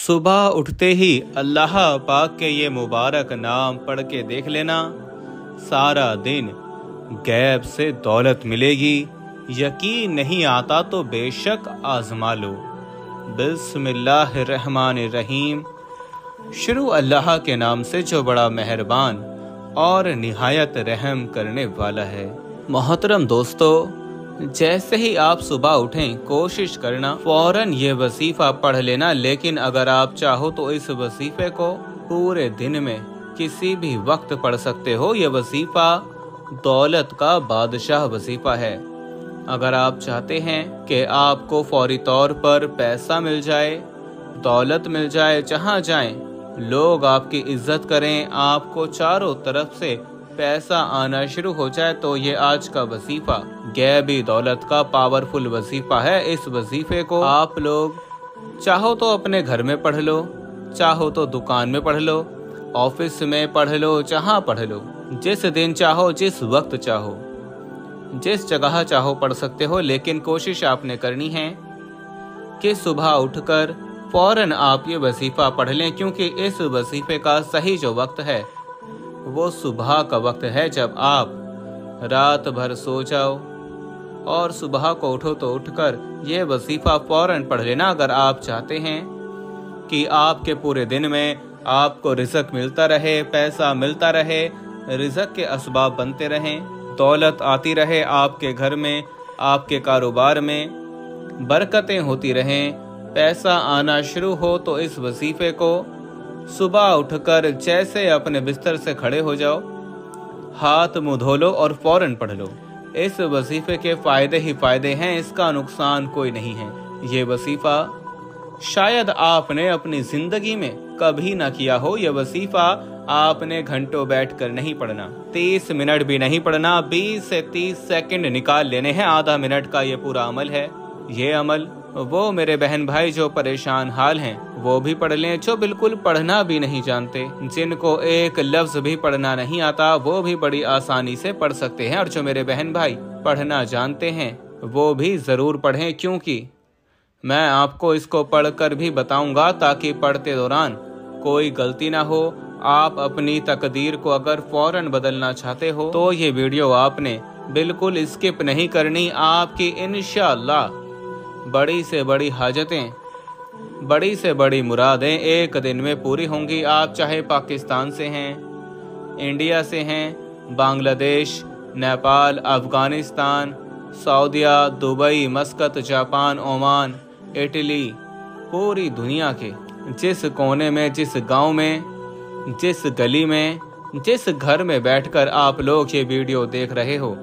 सुबह उठते ही अल्लाह पाक के ये मुबारक नाम पढ़ के देख लेना, सारा दिन गैब से दौलत मिलेगी। यकीन नहीं आता तो बेशक आजमा लो। बिस्मिल्लाहिर्रहमानिर्रहीम। शुरू अल्लाह के नाम से जो बड़ा मेहरबान और निहायत रहम करने वाला है। मोहतरम दोस्तों, जैसे ही आप सुबह उठें कोशिश करना फौरन ये वजीफा पढ़ लेना, लेकिन अगर आप चाहो तो इस वजीफे को पूरे दिन में किसी भी वक्त पढ़ सकते हो। ये वजीफा दौलत का बादशाह वजीफा है। अगर आप चाहते हैं कि आपको फौरी तौर पर पैसा मिल जाए, दौलत मिल जाए, जहां जाएं लोग आपकी इज्जत करें, आपको चारों तरफ से पैसा आना शुरू हो जाए, तो ये आज का वजीफा गैबी दौलत का पावरफुल वजीफा है। इस वजीफे को आप लोग चाहो तो अपने घर में पढ़ लो, चाहो तो दुकान में पढ़ लो, ऑफिस में पढ़ लो, जहां पढ़ लो, जिस दिन चाहो, जिस वक्त चाहो, जिस जगह चाहो पढ़ सकते हो। लेकिन कोशिश आपने करनी है कि सुबह उठकर फौरन आप ये वजीफा पढ़ लें, क्योंकि इस वजीफे का सही जो वक्त है वो सुबह का वक्त है, जब आप रात भर सो जाओ और सुबह को उठो तो उठकर ये वजीफा फौरन पढ़ लेना। अगर आप चाहते हैं कि आपके पूरे दिन में आपको रिज़्क मिलता रहे, पैसा मिलता रहे, रिज़्क के असबाब बनते रहें, दौलत आती रहे आपके घर में, आपके कारोबार में बरकतें होती रहें, पैसा आना शुरू हो, तो इस वजीफे को सुबह उठकर जैसे अपने बिस्तर से खड़े हो जाओ, हाथ मुंह धो लो और फौरन पढ़ लो। इस वजीफे के फायदे ही फायदे हैं, इसका नुकसान कोई नहीं है। ये वजीफा शायद आपने अपनी जिंदगी में कभी ना किया हो। यह वजीफा आपने घंटों बैठकर नहीं पढ़ना, 30 मिनट भी नहीं पढ़ना, 20 से 30 सेकंड निकाल लेने हैं। आधा मिनट का ये पूरा अमल है। ये अमल वो मेरे बहन भाई जो परेशान हाल हैं वो भी पढ़ लें, जो बिल्कुल पढ़ना भी नहीं जानते, जिनको एक लफ्ज भी पढ़ना नहीं आता, वो भी बड़ी आसानी से पढ़ सकते हैं। और जो मेरे बहन भाई पढ़ना जानते हैं वो भी जरूर पढ़ें, क्योंकि मैं आपको इसको पढ़कर भी बताऊंगा, ताकि पढ़ते दौरान कोई गलती ना हो। आप अपनी तकदीर को अगर फौरन बदलना चाहते हो तो ये वीडियो आपने बिल्कुल स्किप नहीं करनी। आपकी इंशाअल्लाह बड़ी से बड़ी हाजतें, बड़ी से बड़ी मुरादें एक दिन में पूरी होंगी। आप चाहे पाकिस्तान से हैं, इंडिया से हैं, बांग्लादेश, नेपाल, अफगानिस्तान, सऊदीया, Dubai, Muscat, Japan, Oman, Italy, पूरी दुनिया के जिस कोने में, जिस गांव में, जिस गली में, जिस घर में बैठकर आप लोग ये वीडियो देख रहे हो,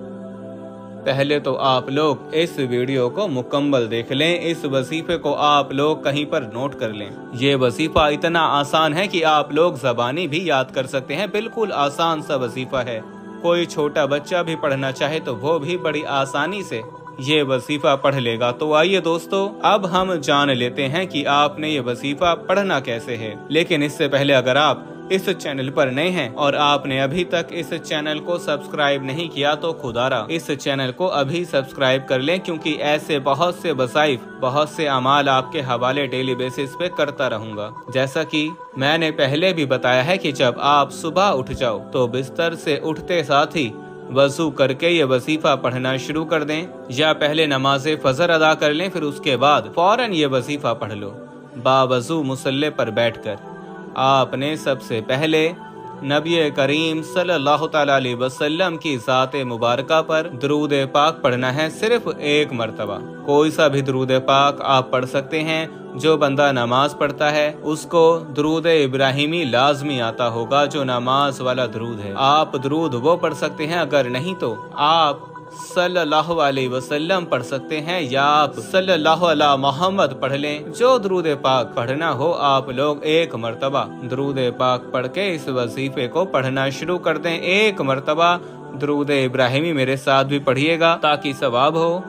पहले तो आप लोग इस वीडियो को मुकम्मल देख लें। इस वजीफे को आप लोग कहीं पर नोट कर लें। ये वजीफा इतना आसान है कि आप लोग ज़बानी भी याद कर सकते हैं। बिल्कुल आसान सा वजीफा है। कोई छोटा बच्चा भी पढ़ना चाहे तो वो भी बड़ी आसानी से ये वजीफा पढ़ लेगा। तो आइए दोस्तों, अब हम जान लेते हैं कि आपने ये वजीफा पढ़ना कैसे है। लेकिन इससे पहले अगर आप इस चैनल पर नए हैं और आपने अभी तक इस चैनल को सब्सक्राइब नहीं किया तो खुदारा इस चैनल को अभी सब्सक्राइब कर लें, क्योंकि ऐसे बहुत से वज़ाइफ, बहुत से अमाल आपके हवाले डेली बेसिस पे करता रहूंगा। जैसा कि मैंने पहले भी बताया है कि जब आप सुबह उठ जाओ तो बिस्तर से उठते साथ ही वजू करके ये वजीफा पढ़ना शुरू कर दें, या पहले नमाज फजर अदा कर लें, फिर उसके बाद फौरन ये वजीफा पढ़ लो। बावजू मुसल्ले पर बैठकर आपने सबसे पहले नबी करीम सल्लल्लाहु तआला अलैहि वसल्लम की ज़ात मुबारका पर दुरूद पाक पढ़ना है, सिर्फ एक मरतबा। कोई सा भी दुरूद पाक आप पढ़ सकते हैं। जो बंदा नमाज पढ़ता है उसको दुरूद इब्राहिमी लाजमी आता होगा, जो नमाज वाला दुरूद है। आप दुरूद वो पढ़ सकते हैं, अगर नहीं तो आप सल्लल्लाहु अलैहि वसल्लम पढ़ सकते हैं, या आप सल्लल्लाहु अला मोहम्मद पढ़ लें। जो दुरूद पाक पढ़ना हो आप लोग एक मरतबा दुरूद पाक पढ़ के इस वजीफे को पढ़ना शुरू कर दें। एक मरतबा दुरूद इब्राहिमी मेरे साथ भी पढ़िएगा ताकि सवाब हो।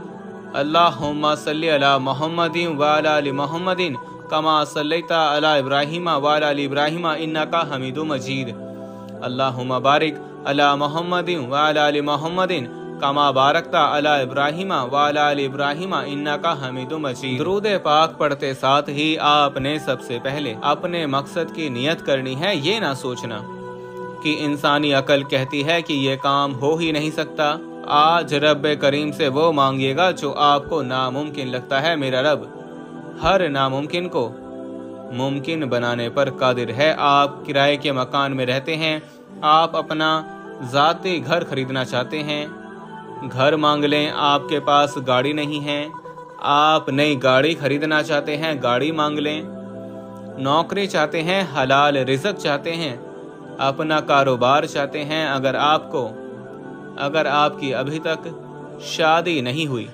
अल्लाहुम्मा सल्ली अला मुहम्मदिन व अला आलि मुहम्मदिन कमा सल्लैता अला इब्राहिम व अला आलि इब्राहिम इन्नका हमीदुम मजीद। अल्लाहुम्मा बारिक अला मुहम्मदिन व अला आलि मुहम्मदिन कमा बारकता अला इब्राहिमा व अला आल इब्राहिमा इन्नका हमीदुम मजीद। दुरूद पाक पढ़ते साथ ही आपने सबसे पहले अपने मकसद की नियत करनी है। ये ना सोचना कि इंसानी अकल कहती है कि ये काम हो ही नहीं सकता। आज रब करीम से वो मांगिएगा जो आपको नामुमकिन लगता है। मेरा रब हर नामुमकिन को मुमकिन बनाने पर कादिर है। आप किराए के मकान में रहते हैं, आप अपना ज़ाती घर खरीदना चाहते हैं, घर मांग लें। आपके पास गाड़ी नहीं है, आप नई गाड़ी खरीदना चाहते हैं, गाड़ी मांग लें। नौकरी चाहते हैं, हलाल रिज़्क चाहते हैं, अपना कारोबार चाहते हैं। अगर आपकी अभी तक शादी नहीं हुई,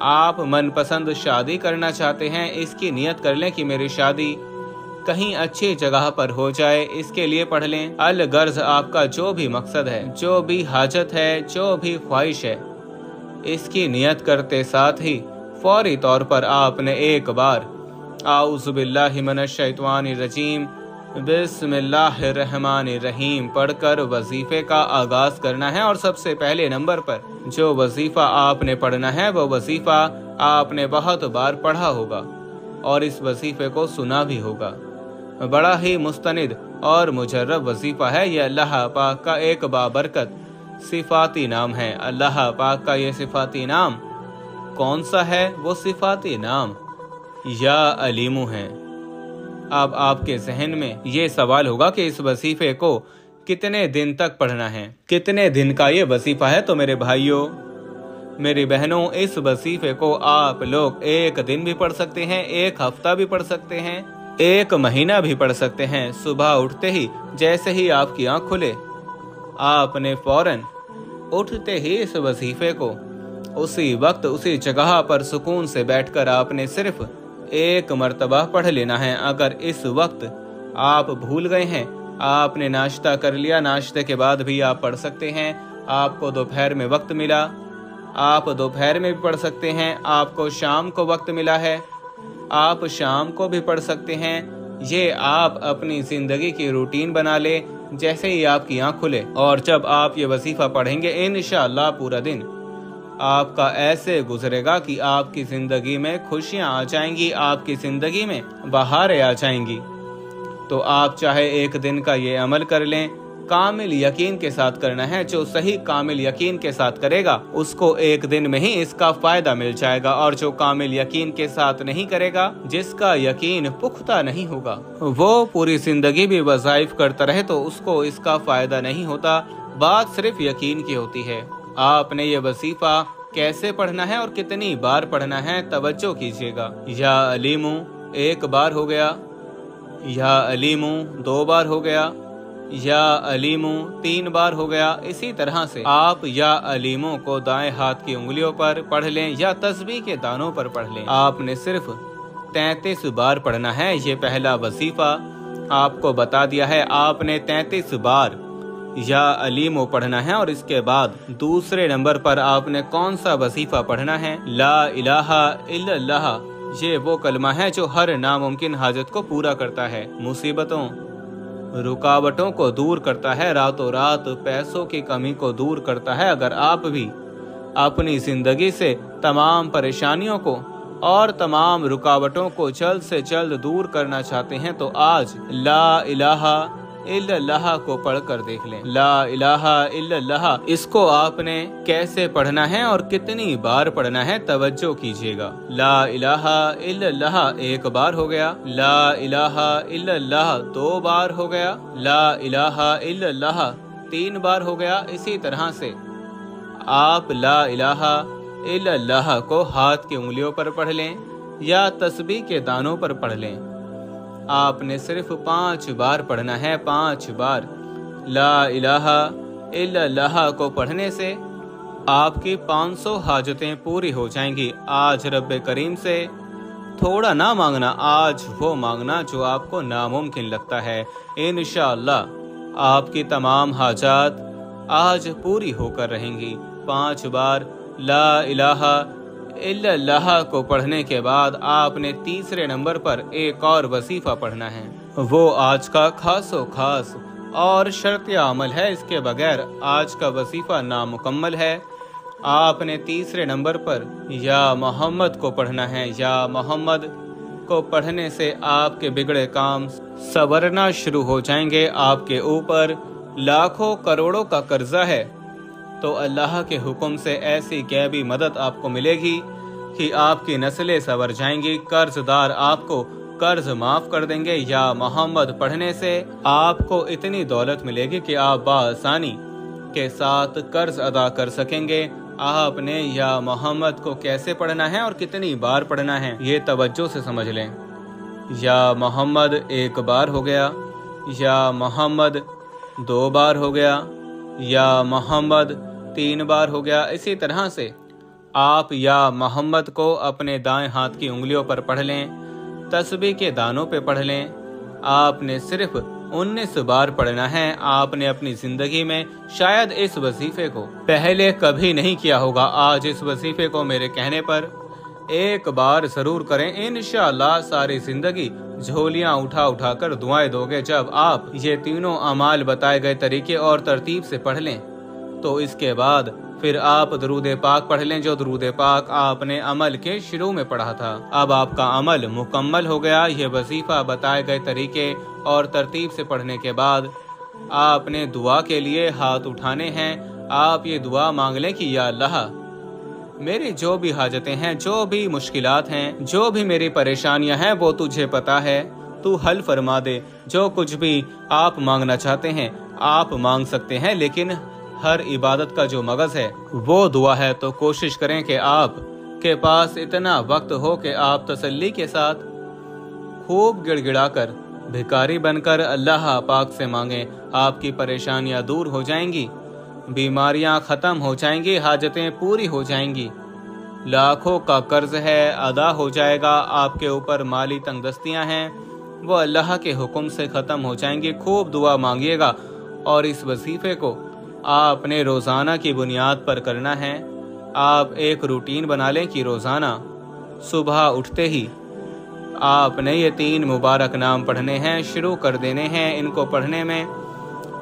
आप मनपसंद शादी करना चाहते हैं, इसकी नियत कर लें कि मेरी शादी कहीं अच्छी जगह पर हो जाए। इसके लिए पढ़ लें। अल गर्ज आपका जो भी मकसद है, जो भी हाजत है, जो भी ख्वाहिश है, इसकी नियत करते साथ ही फौरी तौर पर आपने एक बार आऊज़ु बिल्लाहि मिनश शैतानिर रजीम बिस्मिल्लाहिर्रहमानिर्रहीम पढ़कर वजीफे का आगाज करना है। और सबसे पहले नंबर पर जो वजीफा आपने पढ़ना है वो वजीफा आपने बहुत बार पढ़ा होगा और इस वजीफे को सुना भी होगा। बड़ा ही मुस्तनिद और मुजर्रब वजीफा है। ये अल्लाह पाक का एक बाबरकत सिफाती नाम है। अल्लाह पाक का ये सिफाती नाम कौन सा है? वो सिफाती नाम या अलीमु है। अब आपके जहन में ये सवाल होगा कि इस वजीफे को कितने दिन तक पढ़ना है, कितने दिन का ये वजीफा है। तो मेरे भाइयों, मेरी बहनों, इस वजीफे को आप लोग एक दिन भी पढ़ सकते हैं, एक हफ्ता भी पढ़ सकते हैं, एक महीना भी पढ़ सकते हैं। सुबह उठते ही जैसे ही आपकी आंख खुले, आपने फौरन उठते ही इस वजीफे को उसी वक्त उसी जगह पर सुकून से बैठकर आपने सिर्फ एक मर्तबा पढ़ लेना है। अगर इस वक्त आप भूल गए हैं, आपने नाश्ता कर लिया, नाश्ते के बाद भी आप पढ़ सकते हैं। आपको दोपहर में वक्त मिला, आप दोपहर में भी पढ़ सकते हैं। आपको शाम को वक्त मिला है, आप शाम को भी पढ़ सकते हैं। ये आप अपनी जिंदगी की रूटीन बना ले। जैसे ही आपकी आँख खुले और जब आप ये वजीफा पढ़ेंगे, इंशाअल्लाह पूरा दिन आपका ऐसे गुजरेगा कि आपकी जिंदगी में खुशियां आ जाएंगी, आपकी जिंदगी में बहारें आ जाएंगी। तो आप चाहे एक दिन का ये अमल कर लें, कामिल यकीन के साथ करना है। जो सही कामिल यकीन के साथ करेगा उसको एक दिन में ही इसका फायदा मिल जाएगा, और जो कामिल यकीन के साथ नहीं करेगा, जिसका यकीन पुख्ता नहीं होगा, वो पूरी जिंदगी भी वज़ाइफ करता रहे तो उसको इसका फायदा नहीं होता। बात सिर्फ यकीन की होती है। आपने ये वजीफा कैसे पढ़ना है और कितनी बार पढ़ना है, तवज्जो कीजिएगा। या अलीमु एक बार हो गया, या अलीमु 2 बार हो गया, या अलीमु 3 बार हो गया। इसी तरह से आप या अलीमु को दाएं हाथ की उंगलियों पर पढ़ लें या तस्बीह के दानों पर पढ़ लें। आपने सिर्फ 33 बार पढ़ना है। ये पहला वजीफा आपको बता दिया है, आपने 33 बार या अलीमो पढ़ना है। और इसके बाद दूसरे नंबर पर आपने कौन सा वजीफा पढ़ना है? ला इलाहा इल्लल्लाह। ये वो कलमा है जो हर नामुमकिन हाजत को पूरा करता है, मुसीबतों रुकावटों को दूर करता है, रातों रात पैसों की कमी को दूर करता है। अगर आप भी अपनी जिंदगी से तमाम परेशानियों को और तमाम रुकावटों को जल्द से जल्द दूर करना चाहते हैं तो आज ला इलाहा इल्लल्लाह को पढ़कर देख लें। ला इलाहा इल्लल्लाह, इसको आपने कैसे पढ़ना है और कितनी बार पढ़ना है, तवज्जो कीजिएगा। ला इलाहा इल्लल्लाह 1 बार हो गया, ला इलाहा इल्लल्लाह 2 बार हो गया, ला इलाहा इल्लल्लाह 3 बार हो गया। इसी तरह से आप ला इलाहा इल्लल्लाह को हाथ की उंगलियों पर पढ़ लें या तस्बीह के दानों पर पढ़ लें। आपने सिर्फ 5 बार पढ़ना है, 5 बार। ला इलाहा इल्लल्लाह को पढ़ने से आपकी 500 हाजतें पूरी हो जाएंगी। आज रब्बे करीम से थोड़ा ना मांगना, आज वो मांगना जो आपको नामुमकिन लगता है। इंशाअल्लाह आपकी तमाम हाजात आज पूरी होकर रहेंगी। 5 बार ला इलाहा इल्लल्लाह को पढ़ने के बाद आपने तीसरे नंबर पर एक और वजीफा पढ़ना है। वो आज का खासो खास और शर्तिया अमल है, इसके बगैर आज का वजीफा नामुकम्मल है। आपने तीसरे नंबर पर या मोहम्मद को पढ़ना है। या मोहम्मद को पढ़ने से आपके बिगड़े काम संवरना शुरू हो जाएंगे। आपके ऊपर लाखों करोड़ों का कर्जा है तो अल्लाह के हुक्म से ऐसी गैबी मदद आपको मिलेगी कि आपकी नस्लें संवर जाएंगी। कर्जदार आपको कर्ज माफ कर देंगे। या मोहम्मद पढ़ने से आपको इतनी दौलत मिलेगी कि आप बआसानी के साथ कर्ज अदा कर सकेंगे। आपने या मोहम्मद को कैसे पढ़ना है और कितनी बार पढ़ना है ये तवज्जो से समझ लें। या मोहम्मद 1 बार हो गया, या मोहम्मद 2 बार हो गया, या मोहम्मद 3 बार हो गया। इसी तरह से आप या मोहम्मद को अपने दाएं हाथ की उंगलियों पर पढ़ लें, तस्बीह के दानों पे पढ़ लें। आपने सिर्फ 19 बार पढ़ना है। आपने अपनी जिंदगी में शायद इस वजीफे को पहले कभी नहीं किया होगा। आज इस वजीफे को मेरे कहने पर 1 बार जरूर करें। इंशाअल्लाह सारी जिंदगी झोलियां उठा उठा कर दुआएं दोगे। जब आप ये तीनों अमाल बताए गए तरीके और तरतीब से पढ़ लें तो इसके बाद फिर आप दरूद पाक पढ़ लें, जो दरूद पाक आपने अमल के शुरू में पढ़ा था। अब आपका अमल मुकम्मल हो गया। यह वजीफा बताए गए तरीके और तरतीब से पढ़ने के बाद आपने दुआ के लिए हाथ उठाने हैं। आप ये दुआ मांग लें कि या अल्लाह, मेरी जो भी हाजतें हैं, जो भी मुश्किलात हैं, जो भी मेरी परेशानियां हैं वो तुझे पता है, तू हल फरमा दे। जो कुछ भी आप मांगना चाहते हैं आप मांग सकते हैं, लेकिन हर इबादत का जो मगज है वो दुआ है। तो कोशिश करें कि आप के पास इतना वक्त हो कि आप तसल्ली के साथ खूब गिड़गिड़ाकर भिखारी बनकर अल्लाह पाक से मांगें। आपकी परेशानियां दूर हो जाएंगी, बीमारियां खत्म हो जाएंगी, हाजतें पूरी हो जाएंगी। लाखों का कर्ज है अदा हो जाएगा। आपके ऊपर माली तंगदस्तियां हैं वो अल्लाह के हुक्म से ख़त्म हो जाएंगी। खूब दुआ मांगिएगा। और इस वजीफे को आपने रोज़ाना की बुनियाद पर करना है। आप एक रूटीन बना लें कि रोज़ाना सुबह उठते ही आपने ये 3 मुबारक नाम पढ़ने हैं, शुरू कर देने हैं। इनको पढ़ने में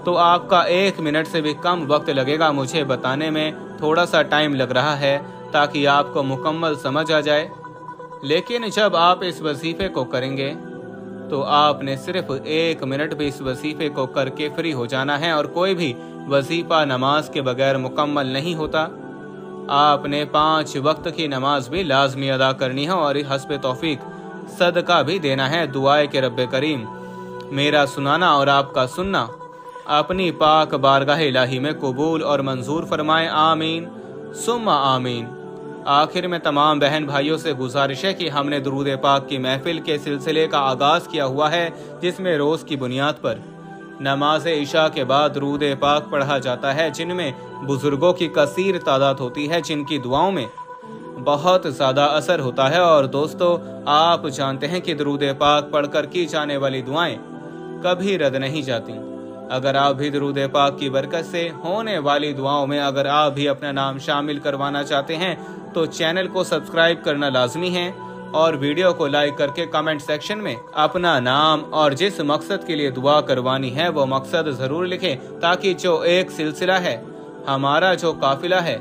तो आपका 1 मिनट से भी कम वक्त लगेगा। मुझे बताने में थोड़ा सा टाइम लग रहा है ताकि आपको मुकम्मल समझ आ जाए। लेकिन जब आप इस वजीफे को करेंगे तो आपने सिर्फ 1 मिनट भी इस वजीफे को करके फ्री हो जाना है। और कोई भी वजीफा नमाज के बगैर मुकम्मल नहीं होता। आपने 5 वक्त की नमाज भी लाजमी अदा करनी है और हस्ब तौफीक सदका भी देना है। दुआए के रब्बे करीम मेरा सुनाना और आपका सुनना अपनी पाक बारगाह इलाही में कबूल और मंजूर फरमाए। आमीन सुम्मा आमीन। आखिर में तमाम बहन भाइयों से गुजारिश है कि हमने दुरूद पाक की महफिल के सिलसिले का आगाज़ किया हुआ है, जिसमें रोज़ की बुनियाद पर नमाज इशा के बाद दुरूद पाक पढ़ा जाता है, जिनमें बुजुर्गों की कसीर तादाद होती है, जिनकी दुआओं में बहुत ज़्यादा असर होता है। और दोस्तों, आप जानते हैं कि दुरूद पाक पढ़कर की जाने वाली दुआएं कभी रद्द नहीं जाती। अगर आप भी दुरूद पाक की बरकत से होने वाली दुआओं में अगर आप भी अपना नाम शामिल करवाना चाहते हैं तो चैनल को सब्सक्राइब करना लाजमी है और वीडियो को लाइक करके कमेंट सेक्शन में अपना नाम और जिस मकसद के लिए दुआ करवानी है वो मकसद ज़रूर लिखें, ताकि जो एक सिलसिला है, हमारा जो काफिला है,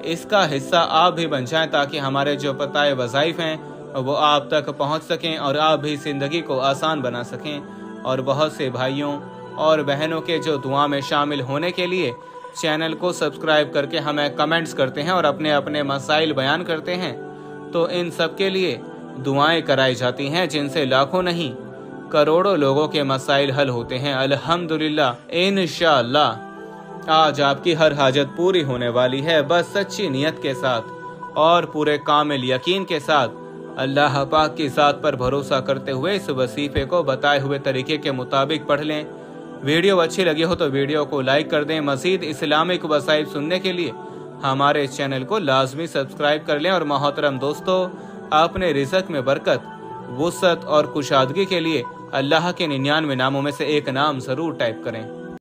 इसका हिस्सा आप भी बन जाएं, ताकि हमारे जो पताए वज़ाइफ हैं वो आप तक पहुंच सकें और आप भी ज़िंदगी को आसान बना सकें। और बहुत से भाइयों और बहनों के जो दुआ में शामिल होने के लिए चैनल को सब्सक्राइब करके हमें कमेंट्स करते हैं और अपने अपने मसाइल बयान करते हैं, तो इन सब के लिए दुआएं कराई जाती हैं, जिनसे लाखों नहीं करोड़ों लोगों के मसाइल हल होते हैं। अल्हम्दुलिल्लाह इंशाअल्लाह आज आपकी हर हाजत पूरी होने वाली है। बस सच्ची नियत के साथ और पूरे कामिल यकीन के साथ अल्लाह पाक की ज़ात पर भरोसा करते हुए इस वजीफे को बताए हुए तरीके के मुताबिक पढ़ लें। वीडियो अच्छी लगी हो तो वीडियो को लाइक कर दें। मज़ीद इस्लामिक वसाइल सुनने के लिए हमारे चैनल को लाजमी सब्सक्राइब कर लें। और मोहतरम दोस्तों, अपने रिज़्क़ में बरकत, वुसअत और कुशादगी के लिए अल्लाह के 99 नामों में से एक नाम ज़रूर टाइप करें।